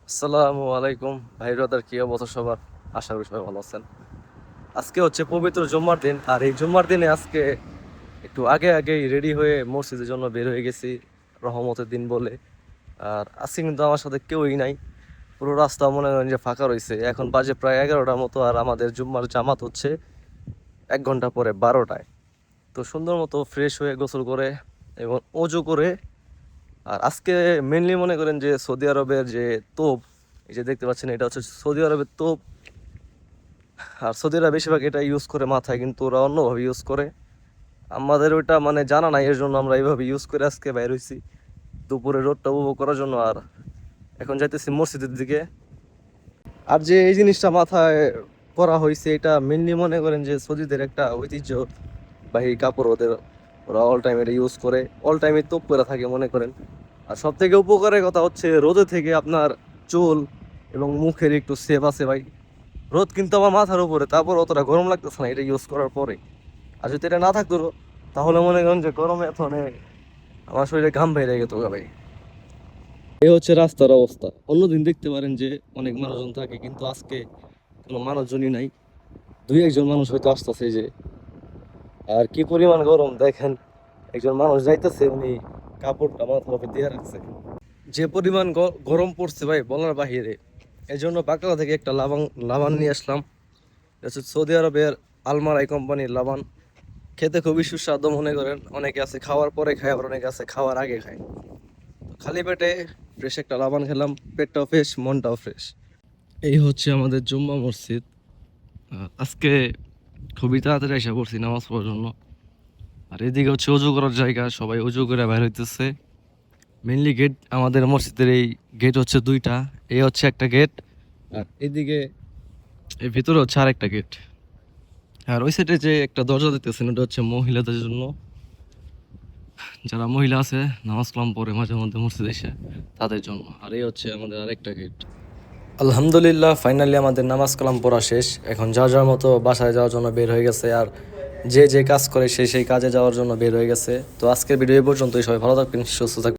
আসসালামু আলাইকুম ভাই ব্রাদার, কি অবস্থা সবার? আশা করি সবাই ভালো আছেন। আজকে হচ্ছে পবিত্র জুম্মার দিন, আর এই জুম্মার দিনে আজকে একটু আগে আগেই রেডি হয়ে মসজিদের জন্য বের হয়ে গেছি, রহমতের দিন বলে। আর আজকে কিন্তু আমার সাথে কেউই নাই, পুরো রাস্তা মনে করেন যে ফাঁকা রয়েছে। এখন বাজে প্রায় 11টার মতো, আর আমাদের জুম্মার জামাত হচ্ছে 1 ঘন্টা পরে 12টায়। তো সুন্দর মতো ফ্রেশ হয়ে গোসল করে এবং অজু করে, আর আজকে মেনলি মনে করেন যে সৌদি আরবের যে তোপ, এই যে দেখতে পাচ্ছেন, এটা হচ্ছে সৌদি আরবের তোপ। আর সৌদিরা বেশিরভাগ এটা ইউজ করে মাথায়, কিন্তু ওরা অন্যভাবে ইউজ করে। আমাদের ওইটা মানে জানা নাই, এর জন্য আমরা এইভাবে ইউজ করে আজকে বাইর হইছি দুপুরে রোদটা উপভোগ করার জন্য। আর এখন যাইতেছি মসজিদের দিকে। আর যে এই জিনিসটা মাথায় করা হয়েছে, এটা মেনলি মনে করেন যে সৌদিদের একটা ঐতিহ্যবাহী কাপড় ওদের। ওরা অল টাইম এটা ইউজ করে, অল টাইমে তোপ করে থাকে মনে করেন। আর সব থেকে উপকারের কথা হচ্ছে রোদে থেকে আপনার চুল এবং মুখের একটু সেভ আছে ভাই। রোদ কিন্তু আমার মাথার উপরে, তারপর অতটা গরম লাগতেছে না এটা ইউজ করার পরে। আর যদি এটা না থাকতো, তাহলে মনে করেন যে গরমে এখন আমার শরীরে ঘাম বেড়ে যেত গা ভাই। এই হচ্ছে রাস্তার অবস্থা। অন্যদিন দেখতে পারেন যে অনেক মানুষজন থাকে, কিন্তু আজকে কোনো মানুষজনই নাই। দুই একজন মানুষ হয়তো আসতেছে এই যে। আর কি পরিমাণ গরম দেখেন, একজন মানুষ যাইতেছে, উনি কাপড়টা মাথার উপর দিয়ে রাখছে। যে পরিমাণ গরম পড়ছে ভাই বলার বাহিরে। এই জন্য বাকলা থেকে একটা লাবান লাবান নিয়ে আসলাম। এটা হচ্ছে সৌদি আরবের আলমারাই কোম্পানির লাবান। খেতে খুবই সুস্বাদু মনে করেন, অনেকে আছে খাওয়ার পরে খায়, আবার অনেকে আছে খাওয়ার আগে খায়। তো খালি পেটে ফ্রেশ একটা লাবান খেলাম, পেটটাও ফ্রেশ, মনটাও ফ্রেশ। এই হচ্ছে আমাদের জুম্মা মসজিদ। আজকে খুবই তাড়াতাড়ি এসে পড়ছি নামাজ পড়ার জন্য। আর এদিকে হচ্ছে অজু করার জায়গা, সবাই অজু করে বাইর হইতেছে। মেইনলি গেট, আমাদের মসজিদের এই গেট হচ্ছে দুইটা। এই হচ্ছে একটা গেট, আর এদিকে এই ভিতরে হচ্ছে আরেকটা গেট। আর ওই সাইডে যে একটা দরজা দিতেছেন, ওটা হচ্ছে মহিলাদের জন্য। যারা মহিলা আছে নামাজ কালাম পড়ে মাঝে মধ্যে মসজিদে এসে, তাদের জন্য। আর এই হচ্ছে আমাদের আরেকটা গেট। আলহামদুলিল্লাহ, ফাইনালি আমাদের নামাজ কালাম পড়া শেষ। এখন যার যার মতো বাসায় যাওয়ার জন্য বের হয়ে গেছে। আর যে যে কাজ করে সে সেই কাজে যাওয়ার জন্য বের হয়ে গেছে। তো আজকের ভিডিও এই পর্যন্তই। সবাই ভালো থাকবেন, সুস্থ থাকবেন।